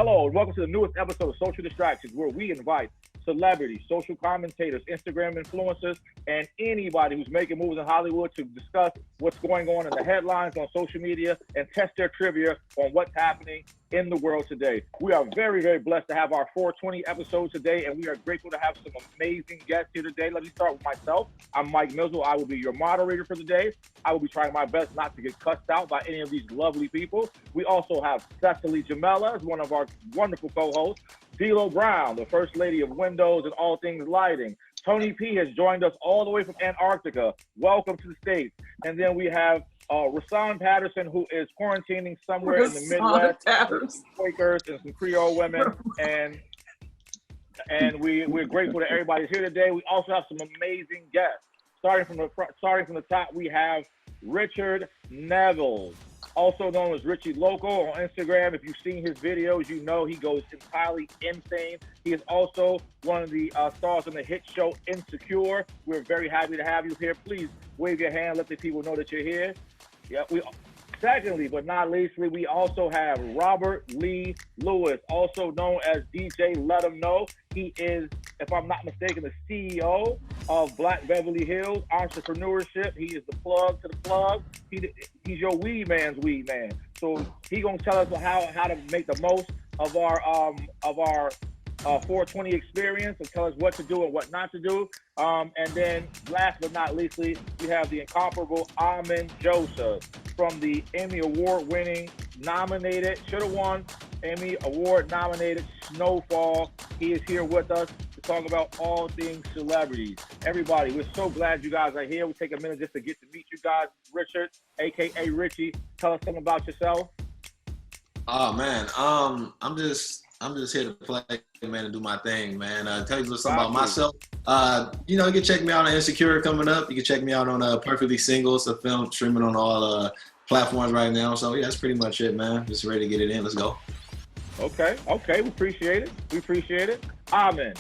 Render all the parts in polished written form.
Hello, and welcome to the newest episode of Social Distractions, where we invite celebrities, social commentators, Instagram influencers, and anybody who's making moves in Hollywood to discuss what's going on in the headlines on social media and test their trivia on what's happening in the world today. We are very, very blessed to have our 420 episode today, and we are grateful to have some amazing guests here today. Let me start with myself. I'm Mike Milsel. I will be your moderator for the day. I will be trying my best not to get cussed out by any of these lovely people. We also have Cecily Jamela as one of our wonderful co-hosts. D'Lo Brown, the First Lady of Windows and all things lighting. Tony P has joined us all the way from Antarctica. Welcome to the States. And then we have Rasan Patterson, who is quarantining somewhere in the Midwest, Quakers and some Creole women. And we're grateful that everybody's here today. We also have some amazing guests. Starting from the top, we have Richard Neville, also known as Richie Loco on Instagram. If you've seen his videos, you know he goes entirely insane. He is also one of the stars on the hit show Insecure. We're very happy to have you here. Please wave your hand, let the people know that you're here. Yeah, secondly, but not leastly, we also have Robert Lee Lewis, also known as DJ Let 'Em Know. He is, if I'm not mistaken, the CEO of Black Beverly Hills Entrepreneurship. He is the plug to the plug. He's your weed man's weed man. So he's gonna tell us how to make the most of our 420 experience and tell us what to do and what not to do. And then last but not leastly, we have the incomparable Amin Joseph from the Emmy Award-winning, should have won Emmy Award-nominated Snowfall. He is here with us to talk about all things celebrities. Everybody, we're so glad you guys are here. We'll take a minute just to get to meet you guys. Richard, aka Richie, tell us something about yourself. Oh man, I'm just here to play, man, and do my thing, man. Tell you something about myself. You can check me out on Insecure coming up. You can check me out on Perfectly Single. It's a film streaming on all platforms right now. So yeah, that's pretty much it, man. Just ready to get it in. Let's go. Okay. We appreciate it. Amen.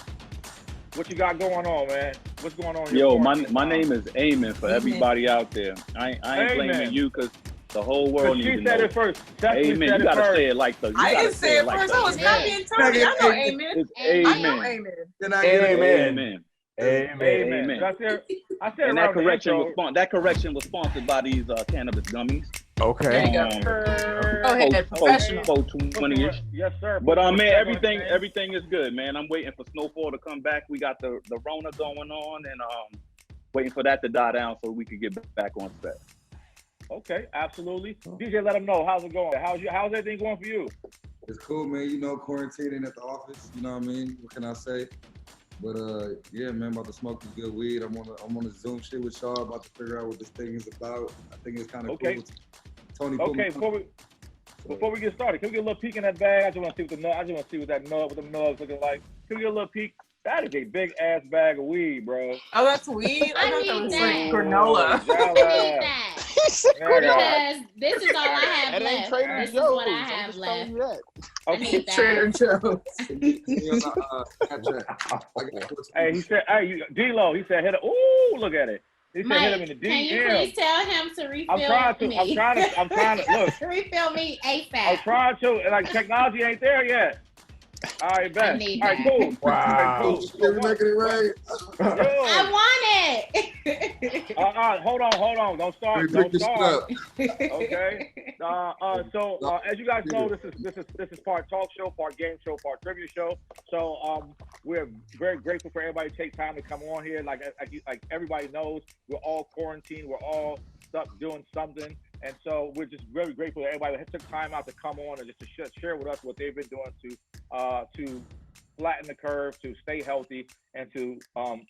What you got going on, man? What's going on? Yo, my name is Amen for everybody out there. I ain't blaming you because the whole world needs to know. She said it first. Amen. You gotta say it like the. I didn't say it first. I was copying Tony. I know Amen. I know Amen. Then I get Amen. Amen. I said and that correction was sponsored by these cannabis gummies. Okay. Go ahead, professional. 420-ish. Yes, sir. But man, everything is good, man. I'm waiting for Snowfall to come back. We got the Rona going on, and waiting for that to die down so we could get back on set. Okay, absolutely. DJ, let them know. How's it going? How's everything going for you? It's cool, man. Quarantining at the office. You know what I mean? What can I say? But yeah, man, about to smoke some good weed. I'm on a Zoom shit with y'all, about to figure out what this thing is about. I think it's kind of cool. Tony. Okay, before we get started, can we get a little peek in that bag? I just want to see what that nub, what them nubs looking like. Can we get a little peek? That is a big ass bag of weed, bro. Oh, that's weed? I thought that was like I granola. need that. Because this is all I have left. This is what I have left. Okay. Trader Joe's. Hey, he said, D-Lo, he said, hit it. Ooh, look at it. He said, Mike, hit him in the DM. can you please tell him to refill me? I'm trying to, look. Refill me ASAP. I'm trying to, like, technology ain't there yet. All right, bet. All right, cool. Wow. All right, cool. You're making it right. I want it. Hold on. Don't start. Okay. So as you guys know, this is part talk show, part game show, part trivia show. So we're very grateful for everybody to take time to come on here. Like everybody knows, we're all quarantined. We're all stuck doing something. And so we're just very grateful that everybody took time out to come on and just to share with us what they've been doing to flatten the curve, to stay healthy, and to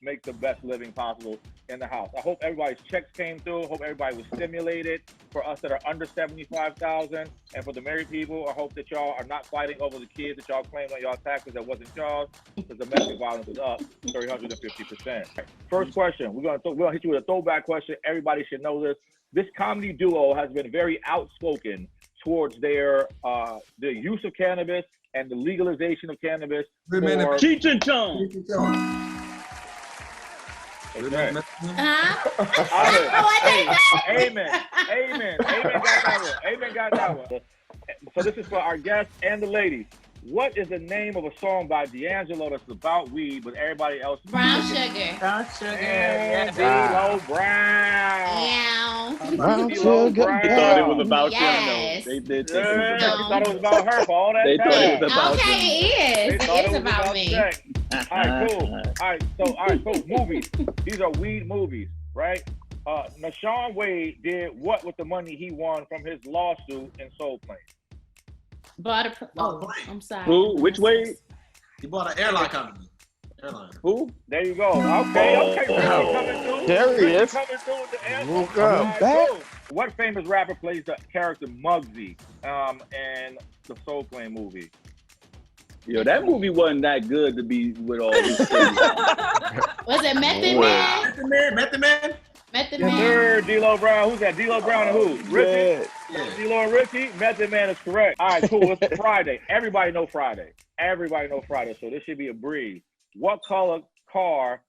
make the best living possible in the house. I hope everybody's checks came through. I hope everybody was stimulated. For us that are under 75,000, and for the married people, I hope that y'all are not fighting over the kids that y'all claimed on y'all taxes that wasn't y'all, because domestic violence is up 350%. First question, we're gonna hit you with a throwback question. Everybody should know this. This comedy duo has been very outspoken towards their the use of cannabis and the legalization of cannabis. Cheech and Chong. Okay. Amen. Amen got that one. So this is for our guests and the ladies. What is the name of a song by D'Angelo that's about weed, but everybody else? Brown sugar. Brown sugar. And D-Lo Brown. Yeah. Brown D-Lo sugar. Brown. They thought it was about Yes. you. They did. Yeah, they thought it was about her for all that They time. thought it was about Okay, you. it is. It is about me. Sex. All right, cool. All right, so movies. These are weed movies, right? Nashawn Wade did what with the money he won from his lawsuit in Soul Plane? I'm sorry. Who? Which way? He bought an airline company. Airline. Who? There you go. Okay. Richie coming through. There he is. Coming through with the answer. Woke All up. right, cool. What famous rapper plays the character Muggsy in the Soul Plane movie? Yo, that movie wasn't that good to be with all these things. Was it Method Man? Method Man. Method Yes, Man. sir. D-Lo Brown. Who's that? D-Lo Brown and who? Richie? Yeah. D-Lo and Richie? Method Man is correct. All right, cool. It's Friday. Everybody know Friday. So this should be a breeze. What color car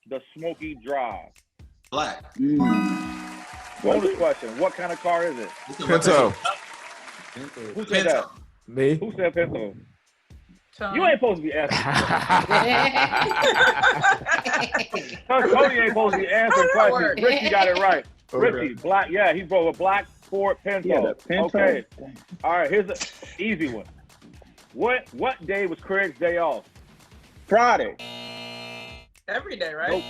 does Smokey drive? Black. Bonus question. What kind of car is it? Pinto. Who said that? Me. Who said Pinto? You ain't supposed to be asking. Cody ain't supposed to be answering questions. Richie got it right. Richie, black. Yeah, he drove a black Ford Pinto. Yeah, the Pinto. Okay. All right, here's an easy one. What day was Craig's day off? Friday. Every day, right? Nope.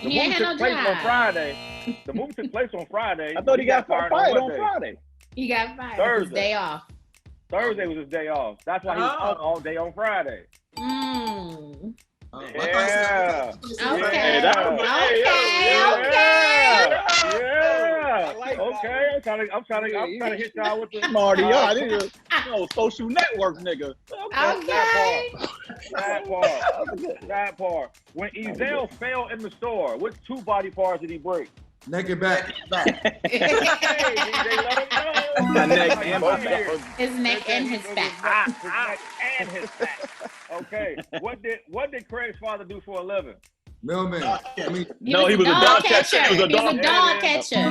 The He ain't movie had took no place on job. Friday. The movie took place on Friday. I thought he got fired what on day? Friday. He got fired. Thursday. His day off. Thursday was his day off. That's why he was off all day on Friday. Mm. Yeah. Okay. Hey, that was- Okay. I'm trying to hit y'all with the Marty, y'all nigga. Social network nigga. Okay. That part. When Ezell fell in the store, which two body parts did he break? Neck and back. Hey, DJ, let him know. My neck and my back. His neck and his back. His neck and his back. Okay. What did Craig's father do for a living? Mailman. I mean, No, he was a dog catcher. He was a He was dog a dog catcher.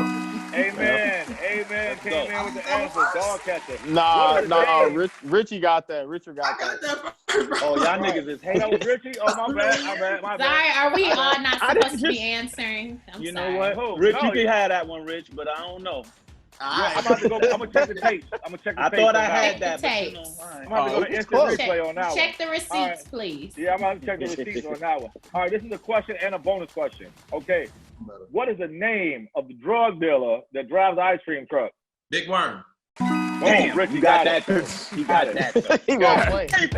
Amen. Came in with the answer. Dog catcher. Nah. Richie got that. Richard got I got that. that first, bro. Oh, y'all niggas is That was hating. Richie? Oh, my bad. Sorry, are we all not I supposed to didn't be answering? I'm You sorry. know what? Who? Rich, No, you can have that one, Rich, but I don't know. I'm about to go. I'm gonna check the tapes. I thought I had Check that, the but you know, tapes. all right. I'm about to go to it's instant close. replay on that one. Check the receipts, All right. please. Yeah, I'm about to check the receipts on that one. All right, this is a question and a bonus question. Okay, what is the name of the drug dealer that drives the ice cream truck? Big Worm. Damn, Rich, you got that. You got that. He gonna play. He's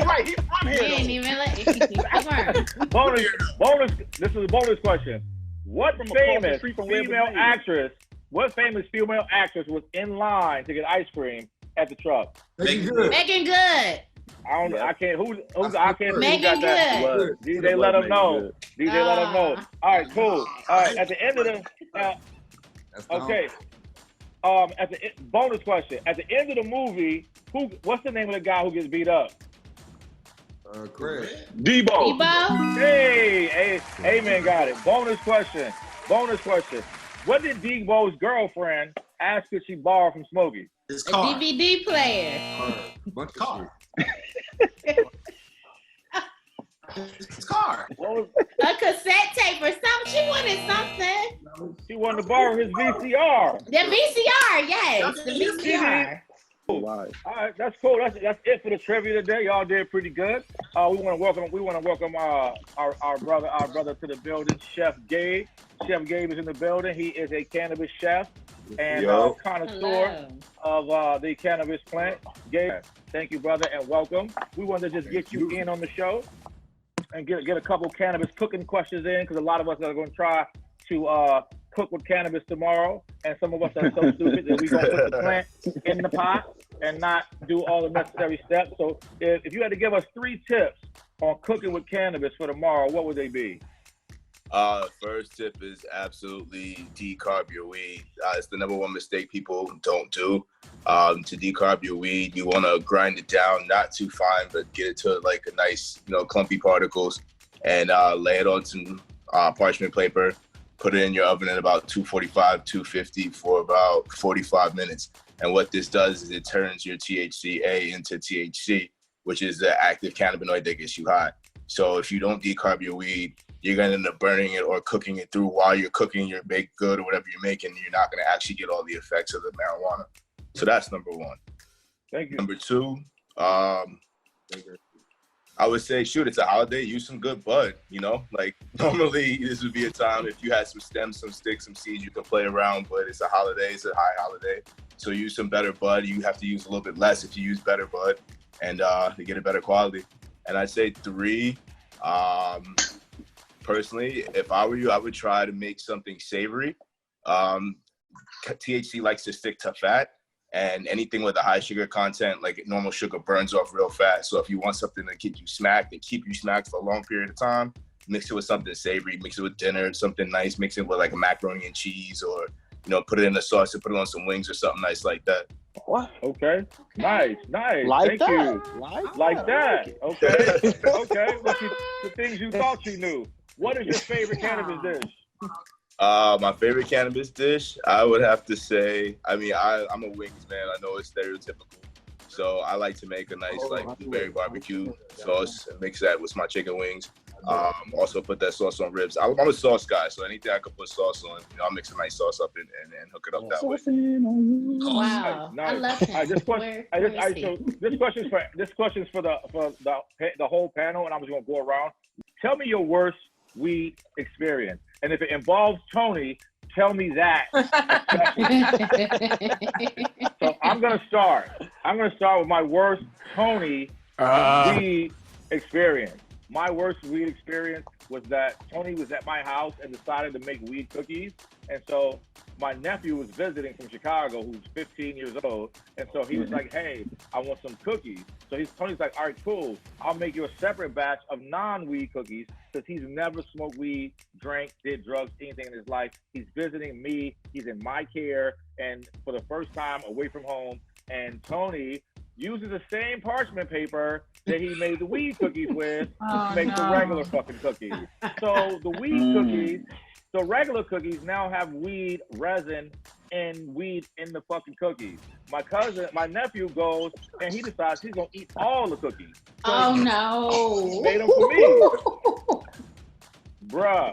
right. He's from We here. ain't even let Bonus. This is a bonus question. What From across the famous street from where it was female made. actress? What famous female actress was in line to get ice cream at the truck? Megan Good. Megan Good. I don't. Yeah. I can't. I can't. Who Megan got that? Good. DJ, let them know. DJ, let them know. All right, cool. All right, at the end of the. That's the Okay. At the bonus question. At the end of the movie, what's the name of the guy who gets beat up? Craig. Debo. Debo. Hey, Amen got it. Bonus question. What did Debo's girlfriend ask could she borrow from Smokey? His A car. DVD player. Bunch of Car. shit. His car. What was, A cassette tape or something. She wanted something. she wanted to borrow his VCR. The VCR, yes. The VCR. Why? All right, that's cool. That's it for the trivia today. Y'all did pretty good. We want to welcome our brother to the building, Chef Gabe. Chef Gabe is in the building. He is a cannabis chef and connoisseur of the cannabis plant. Gabe, thank you, brother, and welcome. We wanted to just get you in on the show and get a couple cannabis cooking questions in, because a lot of us are going to try to cook with cannabis tomorrow, and some of us are so stupid that we gonna put the plant in the pot and not do all the necessary steps. So if you had to give us 3 tips on cooking with cannabis for tomorrow, what would they be? First tip is absolutely decarb your weed. It's the number one mistake people don't do. To decarb your weed, you want to grind it down, not too fine, but get it to like a nice, clumpy particles, and lay it on some parchment paper. Put it in your oven at about 245, 250 for about 45 minutes. And what this does is it turns your THCA into THC. which is the active cannabinoid that gets you high. So if you don't decarb your weed, you're gonna end up burning it or cooking it through while you're cooking your baked good or whatever you're making. You're not gonna actually get all the effects of the marijuana. So that's number one. Thank you. Number two, I would say, shoot, it's a holiday. Use some good bud, you know? Like, normally, this would be a time if you had some stems, some sticks, some seeds, you can play around, but it's a holiday. It's a high holiday. So use some better bud. You have to use a little bit less if you use better bud and to get a better quality. And I'd say three, personally, if I were you, I would try to make something savory. THC likes to stick to fat. And anything with a high sugar content, like normal sugar, burns off real fast. So if you want something to keep you smacked and keep you smacked for a long period of time, mix it with something savory, mix it with dinner, something nice, mix it with like a macaroni and cheese, or, you know, put it in a sauce and put it on some wings or something nice like that. What? Okay. Nice. Like Thank that. you. Like that. Okay. Okay. Look at the things you thought you knew. What is your favorite cannabis dish? My favorite cannabis dish, I would have to say, I mean, I'm a wings man. I know it's stereotypical. So I like to make a nice like blueberry barbecue sauce and mix that with my chicken wings. Also put that sauce on ribs. I'm a sauce guy, so anything I could put sauce on, you know, I'll mix a nice sauce up and hook it up that way. Wow. Nice. I love him. This question's for the whole panel, and I'm just gonna go around. Tell me your worst weed experience. And if it involves Tony, tell me that. So I'm gonna start with my worst Tony weed experience. My worst weed experience was that Tony was at my house and decided to make weed cookies. And so my nephew was visiting from Chicago, who's 15 years old. And so he was like, hey, I want some cookies. So Tony's like, all right, cool. I'll make you a separate batch of non-weed cookies, because he's never smoked weed, drank, did drugs, anything in his life. He's visiting me. He's in my care. And for the first time away from home. And Tony uses the same parchment paper that he made the weed cookies with to make the regular fucking cookies. So the weed cookies, the regular cookies now have weed resin and weed in the fucking cookies. My nephew goes and he decides he's gonna eat all the cookies. So Oh no! made them for me, bruh.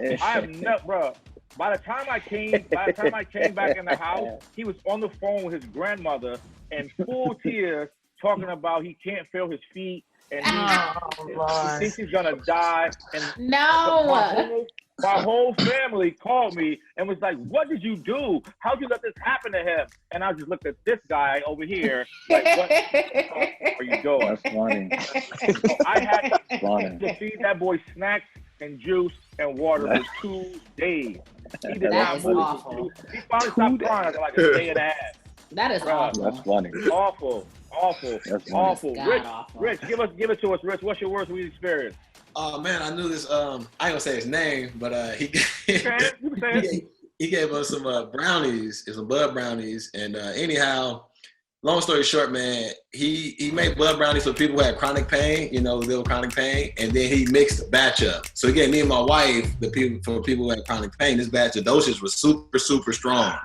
Bruh. By the time I came back in the house, he was on the phone with his grandmother in full tears, talking about he can't feel his feet and he thinks he's gonna die. And No! my whole family called me and was like, "What did you do? How'd you let this happen to him?" And I just looked at this guy over here, like, "What are you doing?" That's funny. So I had to feed that boy snacks and juice and water for 2 days. He did not move. Awful. He finally stopped crying after like a day and a half. That is awful. That's funny. Awful. That's Awful. God, awful. Rich, give it to us, Rich. What's your worst weed experience? Oh man, I knew this. I ain't gonna say his name, but he You can say it. he gave us some brownies, some bud brownies, and anyhow, long story short, man, he made bud brownies for people who had chronic pain, you know, little chronic pain, and then he mixed the batch up. So he gave me and my wife for people who had chronic pain. This batch of dosage was super, super strong,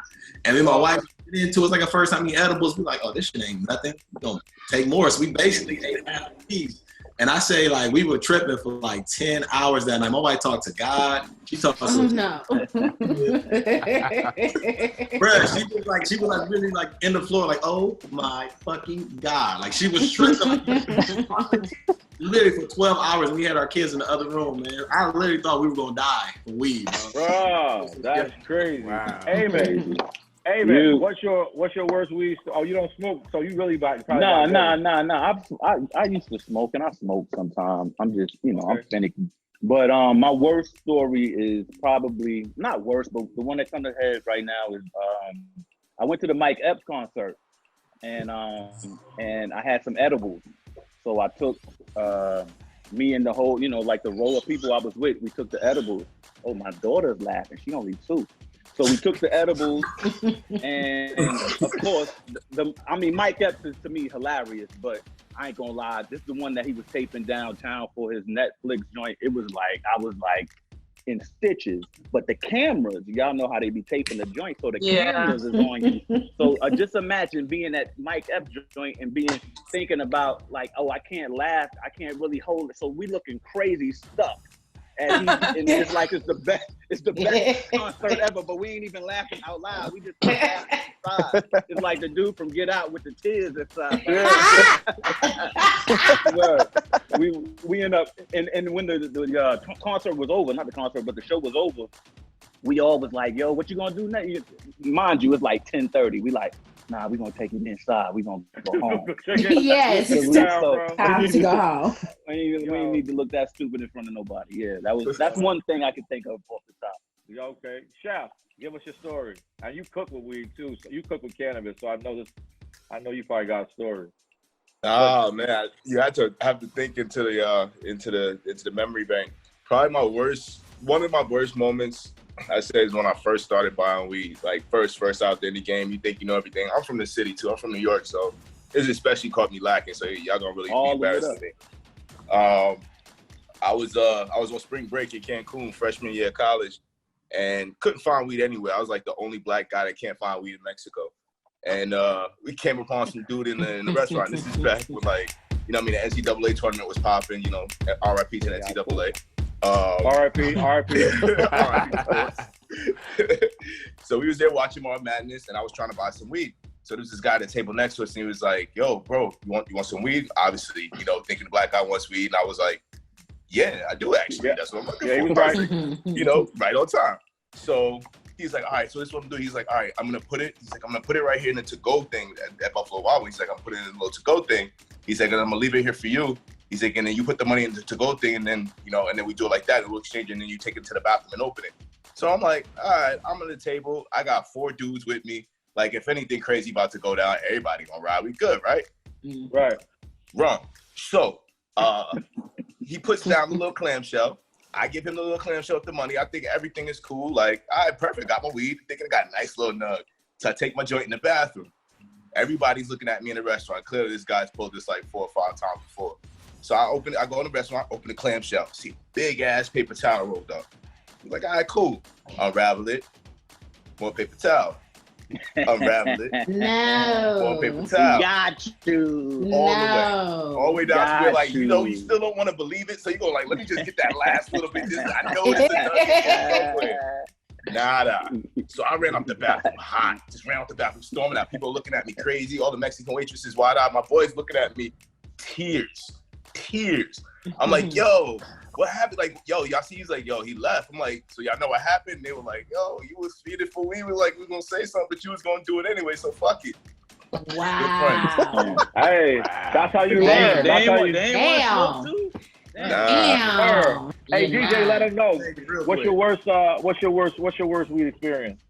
and me and my wife into it was like the first time eating edibles. We like, oh, this shit ain't nothing. We gonna take more. So we basically ate half a piece. And I say, like, we were tripping for like 10 hours that night. My wife talked to God. She talked to Oh no! Bruh, she was like really like in the floor, like, oh my fucking God. Like she was tripping literally for 12 hours. We had our kids in the other room, man. I literally thought we were gonna die from weed, bro. That's crazy. Wow. Hey man, what's your worst weed? Oh, you don't smoke, so you really probably No. I used to smoke, and I smoke sometimes. I'm just, I'm finicky. But my worst story is probably not worst, but the one that comes to head right now is I went to the Mike Epps concert, and I had some edibles. So I took me and the whole, like the row of people I was with. We took the edibles. Oh, my daughter's laughing. She only 2. So we took the edibles, and of course, Mike Epps is to me hilarious, but I ain't gonna lie, this is the one that he was taping downtown for his Netflix joint. It was like, I was like, in stitches, but the cameras, y'all know how they be taping the joint, so the cameras is on you. So just imagine being at Mike F joint and thinking about like, oh, I can't laugh, I can't really hold it, so we looking crazy stuck. And it's like it's the best concert ever, but we ain't even laughing out loud. We just laughing inside. It's like the dude from Get Out with the tears inside. we end up and when the concert was over, not the concert, but the show was over, we all was like, yo, what you gonna do next? Mind you, it's like 10:30. We like, nah, we gonna take it inside. We gonna go home. Yes, time to go home. We ain't need to look that stupid in front of nobody. Yeah, that's one thing I can think of off the top. Yeah, okay, Chef, give us your story. And you cook with weed too. So you cook with cannabis, so I know you probably got a story. Oh man, you have to think into the memory bank. Probably one of my worst moments, I say, is when I first started buying weed. Like first out there in the game, you think you know everything. I'm from the city too. I'm from New York, so this especially caught me lacking. So y'all gonna really be embarrassed with me. I was on spring break in Cancun, freshman year of college, and couldn't find weed anywhere. I was like the only black guy that can't find weed in Mexico. And we came upon some dude in the restaurant. This is back when, like, you know what I mean, the NCAA tournament was popping, you know, RIP to the NCAA. RIP. So we was there watching March Madness, and I was trying to buy some weed. So there's this guy at the table next to us, and he was like, yo, bro, you want some weed? Obviously, you know, thinking the black guy wants weed. And I was like, yeah, I do actually. That's what I'm looking for. Right. You know, right on time. So he's like, all right, so this is what I'm doing. He's like, all right, I'm gonna put it right here in the to-go thing at Buffalo Wild Wings. He's like, I'm putting it in a little to-go thing. He's like, and I'm gonna leave it here for you. He's like, and then you put the money in the to-go thing, and then, you know, and then we do it like that, and we'll exchange it, and then you take it to the bathroom and open it. So I'm like, all right, I'm at the table. I got 4 dudes with me. Like, if anything crazy about to go down, everybody gonna ride. We good, right? Right. Wrong. So he puts down the little clamshell. I give him the little clamshell with the money. I think everything is cool. Like, all right, perfect. Got my weed. Thinking I got a nice little nug. So I take my joint in the bathroom. Everybody's looking at me in the restaurant. Clearly, this guy's pulled this like 4 or 5 times before. So I go in the restaurant, open the clamshell, see big ass paper towel rolled up. I'm like, all right, cool. Unravel it. More paper towel. Unravel it. No. More paper towel. Got you. All the way down to where, like, you know, you still don't want to believe it. So you go like, let me just get that last little bit. I know it's somewhere. Nada. So I ran up the bathroom hot. Just ran up the bathroom, storming out. People looking at me crazy. All the Mexican waitresses wide eyed. My boys looking at me. Tears. I'm like, yo, what happened? Like, yo, y'all see? He's like, yo, he left. I'm like, so y'all know what happened? They were like, yo, you was feeding for we were like, we gonna say something, but you was gonna do it anyway, so fuck it. Wow. Hey, that's how you learn. Damn. Hey, DJ, let us know. What's your worst weed experience?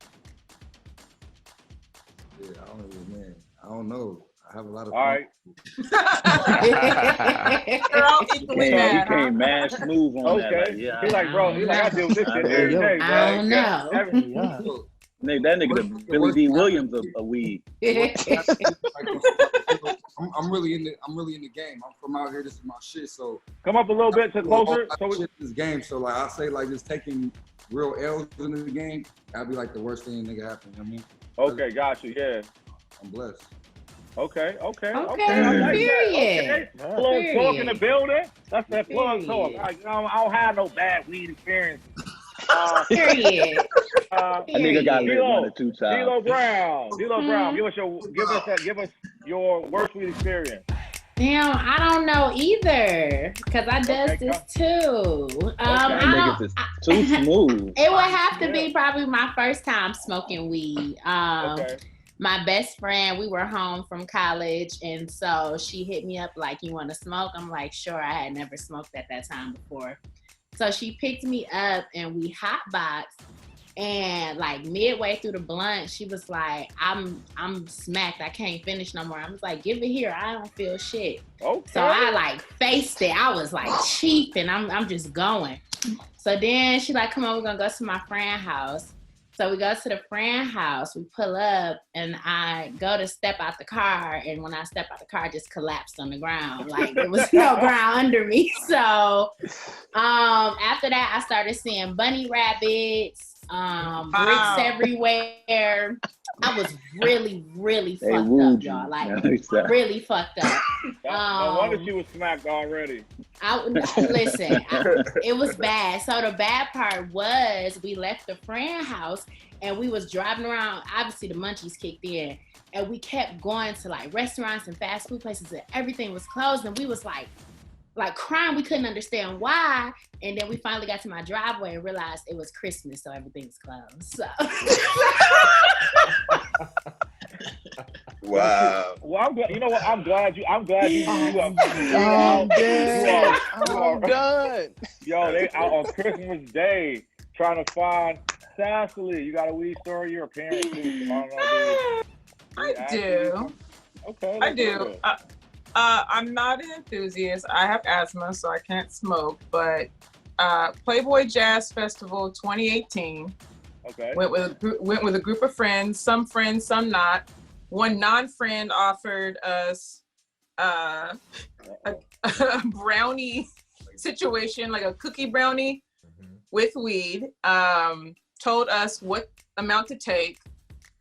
Yeah, I don't know. I have a lot of. All right. He came mad smooth on that. Like, yeah, he's like, bro, I deal with this shit every day. I don't know. Nigga, that nigga the Billy D. Williams of weed. I'm really in the game. I'm from out here. This is my shit. So come up a little bit to closer. So this game. So like I say, like just taking real L's in the game, that'd be like the worst thing nigga happen. You know what I mean? Okay, got you. Yeah. I'm blessed. Okay. Period. Plug talk in the building. That's that plug talk. I don't have no bad weed experience. Period. A nigga got lit 1 or 2 times. D-Lo Brown. Give us your worst weed experience. Damn, I don't know either, cause I does this too. Niggas is too smooth. It would have to be probably my first time smoking weed. My best friend, we were home from college, and so she hit me up like, you want to smoke? I'm like, sure. I had never smoked at that time before. So she picked me up, and we hotboxed, and like midway through the blunt, she was like, I'm smacked. I can't finish no more. I was like, give it here. I don't feel shit. Okay. So I like faced it. I was like cheap, and I'm just going. So then she like, come on, we're going to go to my friend's house. So we go to the friend house, we pull up, and I go to step out the car, and when I step out the car, I just collapsed on the ground. Like, there was no ground under me. So after that, I started seeing bunny rabbits, bricks everywhere. I was really, really fucked up, y'all. Like, really fucked up. No wonder she was smacked already. Listen, it was bad. So the bad part was we left the friend house and we was driving around. Obviously, the munchies kicked in, and we kept going to like restaurants and fast food places, and everything was closed. And we was like crying. We couldn't understand why. And then we finally got to my driveway and realized it was Christmas, so everything's closed. So. Wow. Well, I'm glad. You know what? I'm glad you. I'm done. Yo, they out on Christmas Day trying to find Cecily. You got a weed story? You're a parent too. I do. Okay. I do. I'm not an enthusiast. I have asthma, so I can't smoke. But Playboy Jazz Festival 2018. Okay. Went with a group of friends. Some friends, some not. One non-friend offered us a brownie situation, like a cookie brownie with weed. Told us what amount to take.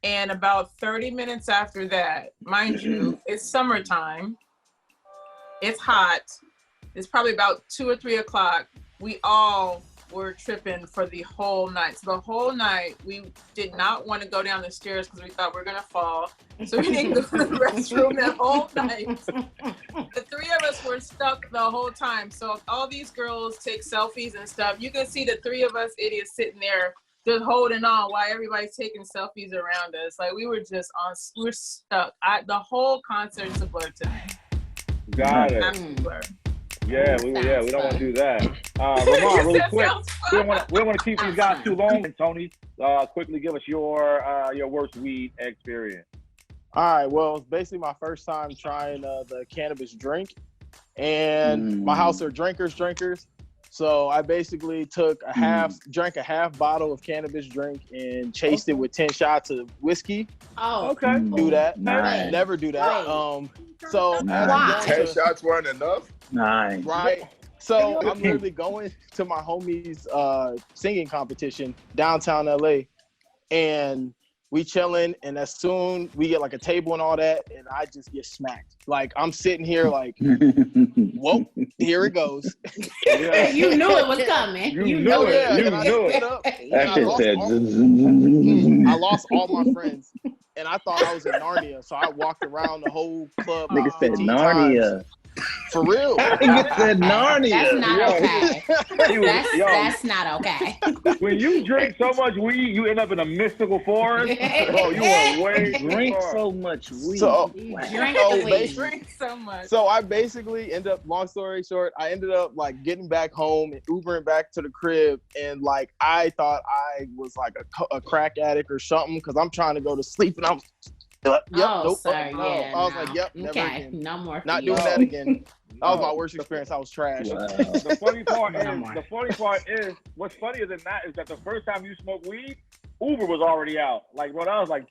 And about 30 minutes after that, mind you, it's summertime. It's hot. It's probably about 2 or 3 o'clock. We all were tripping for the whole night. So the whole night, we did not want to go down the stairs because we thought we were going to fall. So we didn't go to the restroom that whole night. The three of us were stuck the whole time. So all these girls take selfies and stuff. You can see the three of us idiots sitting there just holding on while everybody's taking selfies around us. Like, we were just we're stuck. The whole concert's a blur to me. Got it. Yeah, we don't want to do that. Ramon, really quick, we don't want to keep these guys too long. And Tony, quickly give us your worst weed experience. All right, well, it's basically my first time trying the cannabis drink, and my house are drinkers. So I basically drank a half bottle of cannabis drink and chased it with 10 shots of whiskey. Oh, okay. Do that. Nice. Never do that. So Nice. 10 shots weren't enough? Nice. Right. So I'm literally going to my homie's singing competition downtown LA, and we chilling, and as soon we get like a table and all that, and I just get smacked. Like, I'm sitting here like, whoa, here it goes. Yeah. You knew it was coming. You knew it. You knew it. That shit said. I lost all my friends, and I thought I was in Narnia, so I walked around the whole club. Nigga said Narnia. Times. For real. Nigga said Narnia. That's not okay. That's not okay. When you drink so much weed, you end up in a mystical forest. Bro, you are way Drink far. so much weed. So, Drink so much. So I basically long story short, I ended up like getting back home and Ubering back to the crib, and like I thought I was like a crack addict or something because I'm trying to go to sleep, and I'm Sorry, no. yeah, I was no. like, yep, never Okay, again. no more. Not doing that again. That was my worst experience. I was trash. Wow. The funny part is, what's funnier than that is that the first time you smoked weed, Uber was already out. Like, bro, that was like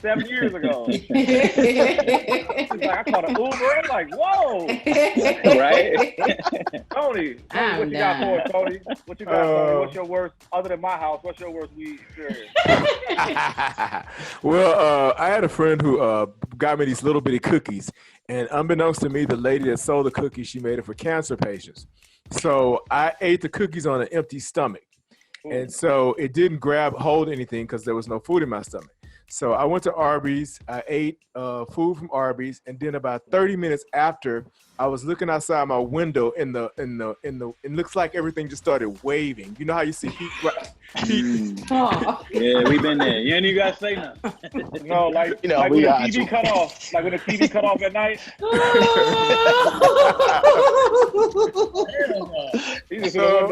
7 years ago. Like, I caught an Uber. I'm like, whoa. Right? Tony, what you got for us, Tony? What you got for me? What's your worst, other than my house, what's your worst weed experience? Well, I had a friend who got me these little bitty cookies. And unbeknownst to me, the lady that sold the cookies, she made it for cancer patients. So I ate the cookies on an empty stomach. And so it didn't hold anything because there was no food in my stomach. So I went to Arby's, I ate food from Arby's, and then about 30 minutes after, I was looking outside my window it looks like everything just started waving. You know how you see heat? Oh. Yeah, we've been there. You ain't even got to say nothing. No, like, You know, like we when the got TV you. cut off. Like when the TV cut off at night.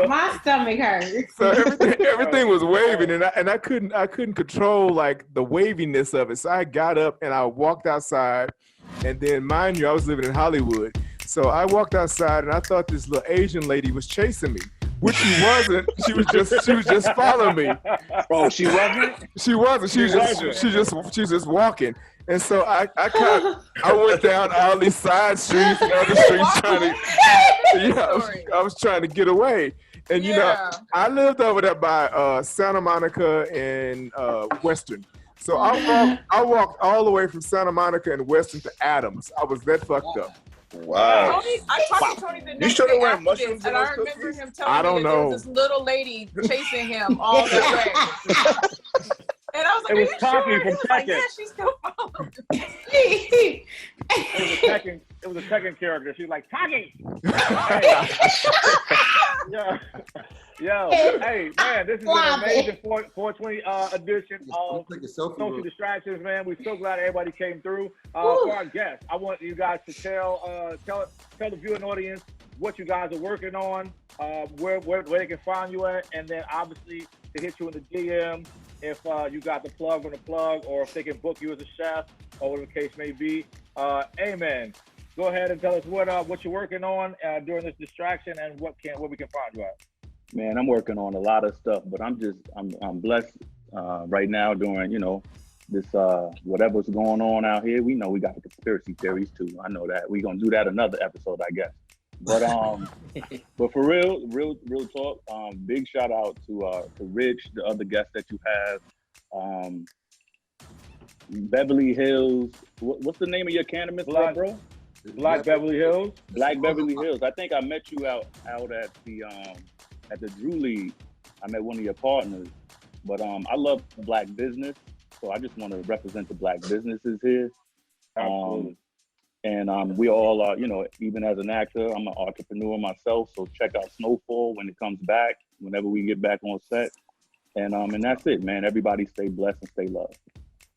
My stomach hurts. So everything was waving, and I couldn't control like the waviness of it. So I got up and I walked outside, and then mind you, I was living in Hollywood. So I walked outside and I thought this little Asian lady was chasing me. which she wasn't. She was just following me. Oh, she wasn't? She wasn't. She was just walking. And so I went down all these side streets and other streets trying to, I was trying to get away. And you know, I lived over there by Santa Monica and Western. So I walked all the way from Santa Monica and Western to Adams. I was that fucked up. Wow. Tony, I talked to Tony the You next should day have wearing after mushrooms this, and in I those remember cookies? him I telling don't me that there know. was this little lady chasing him all the way. And I was like, It was are you Taki sure? from He was like, Tekken. yeah, she's still following me. It was a second character. She was like, Taki! Hey. Yo, hey, man, this is an amazing 420 edition of Social Distractions, man. We're so glad everybody came through. For our guests, I want you guys to tell the viewing audience what you guys are working on, where they can find you at, and then obviously to hit you in the DM if you got the plug on the plug, or if they can book you as a chef, or whatever the case may be. Amen. Go ahead and tell us what you're working on during this distraction, and where we can find you at. Man, I'm working on a lot of stuff, but I'm blessed right now during, this whatever's going on out here. We know we got the conspiracy theories too. I know that. We're gonna do that another episode, I guess. But but for real talk, big shout out to Rich, the other guest that you have. Beverly Hills. What's the name of your cannabis club, bro? Black Beverly Hills. Black Beverly Hills. I think I met you out at the Drew League. I met one of your partners. But I love black business, so I just want to represent the black businesses here. And we all are, even as an actor, I'm an entrepreneur myself. So check out Snowfall when it comes back, whenever we get back on set. And that's it, man. Everybody stay blessed and stay loved.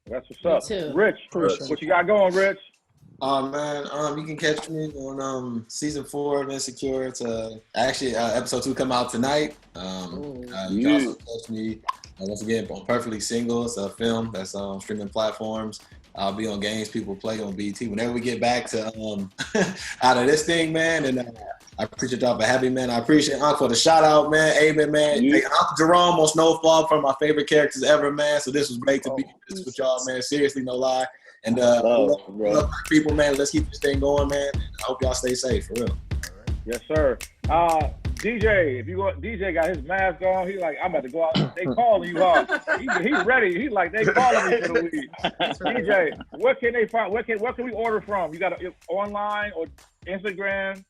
That's what's up. Rich, what you got going, Rich? Man, you can catch me on season 4 of Insecure. It's actually episode 2 come out tonight. You can also catch me once again on Perfectly Single. It's a film that's on streaming platforms. I'll be on Games People Play on BT whenever we get back to out of this thing, man. And I appreciate y'all for having me, man. I appreciate Unc for the shout out, man. Amen, man. Yeah. Uncle Jerome on Snowfall, from my favorite characters ever, man. So this was great to be with y'all, man. Seriously, no lie. And love people, man. Let's keep this thing going, man. I hope y'all stay safe, for real. Yes, sir. DJ, DJ got his mask on. He like, I'm about to go out. They calling you out. He ready. He like, they calling me for the week. DJ, where can they find? Where can we order from? You got online or Instagram?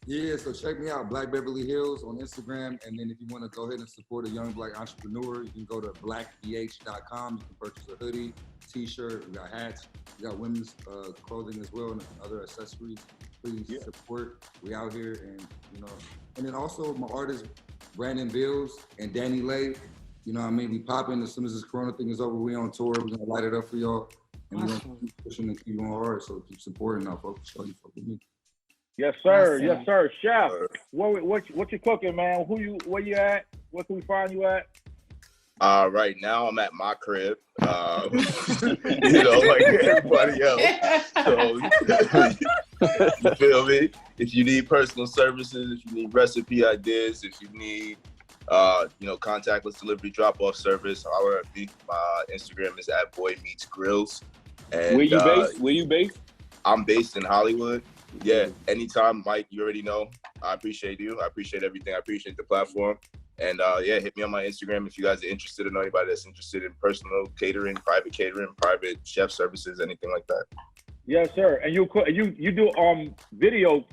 Yeah, so check me out, Black Beverly Hills on Instagram. And then if you want to go ahead and support a young black entrepreneur, you can go to blackbh.com. You can purchase a hoodie, t-shirt, we got hats, we got women's clothing as well, and other accessories. Please support. We out here, and and then also my artists, Brandon Bills and Danny Lay. You know what I mean? We popping as soon as this Corona thing is over. We on tour. We're gonna light it up for y'all, and we're gonna keep pushing and keep going hard. So keep supporting our folks. Show you fuck with me. Yes, sir. Awesome. Yes, sir. Chef, what you cooking, man? Where you at? Where can we find you at? Right now I'm at my crib. Like everybody else. So you feel me? If you need personal services, if you need recipe ideas, if you need contactless delivery drop-off service, however, my Instagram is at boymeetsgrills. And Where you based? I'm based in Hollywood. Yeah, anytime, Mike, you already know. I appreciate you. I appreciate everything. I appreciate the platform. And hit me on my Instagram if you guys are interested, or anybody that's interested in personal catering, private chef services, anything like that. Yes, sir. And you do video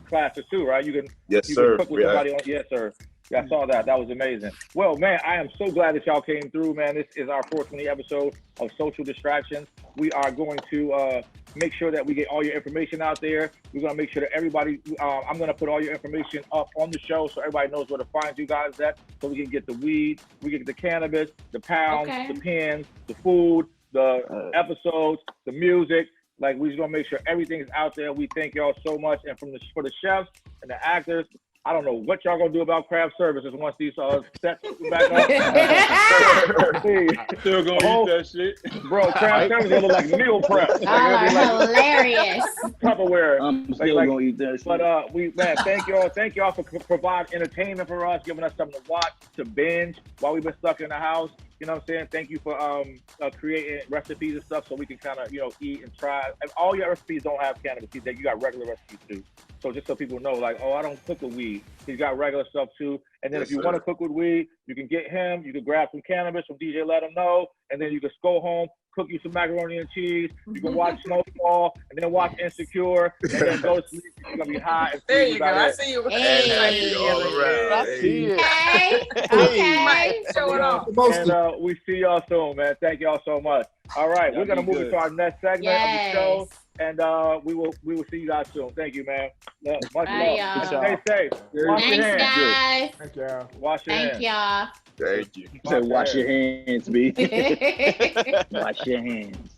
classes too, right? You can cook with somebody on. Yes, sir. Yeah, I saw that. That was amazing. Well, man, I am so glad that y'all came through, man. This is our 420 episode of Social Distractions. We are going to make sure that we get all your information out there. We're going to make sure that everybody, I'm going to put all your information up on the show so everybody knows where to find you guys at, so we can get the weed, we can get the cannabis, the pounds, the pens, the food, the episodes, the music. Like, we're just going to make sure everything is out there. We thank y'all so much. And for the chefs and the actors, I don't know what y'all gonna do about craft services once these sets back up. Still gonna eat that shit, bro. Craft services gonna look like meal prep. Y'all are hilarious. Tupperware. I'm still gonna eat that shit. But thank y'all for providing entertainment for us, giving us something to watch, to binge while we've been stuck in the house. You know what I'm saying? Thank you for creating recipes and stuff so we can kind of eat and try. And all your recipes don't have cannabis. You got regular recipes too. So just so people know, like, oh, I don't cook with weed. He's got regular stuff too. And then if you want to cook with weed, you can get him. You can grab some cannabis from DJ. Let him know, and then you can go home, cook you some macaroni and cheese. You can watch Snowfall, and then watch Insecure, and then go to sleep. You're gonna be high. And there you go. I see you. Hey. All around. I see it. Okay. Okay. Show it off. And we see y'all soon, man. Thank y'all so much. All right, we're gonna move into our next segment of the show, and we will see you guys soon. Thank you, man. Much Bye, love. y'all. Stay safe. Wash your hands. Guys. Thank y'all. Wash your hands. Thank y'all. Thank you. Wash your hands, B. Wash your hands.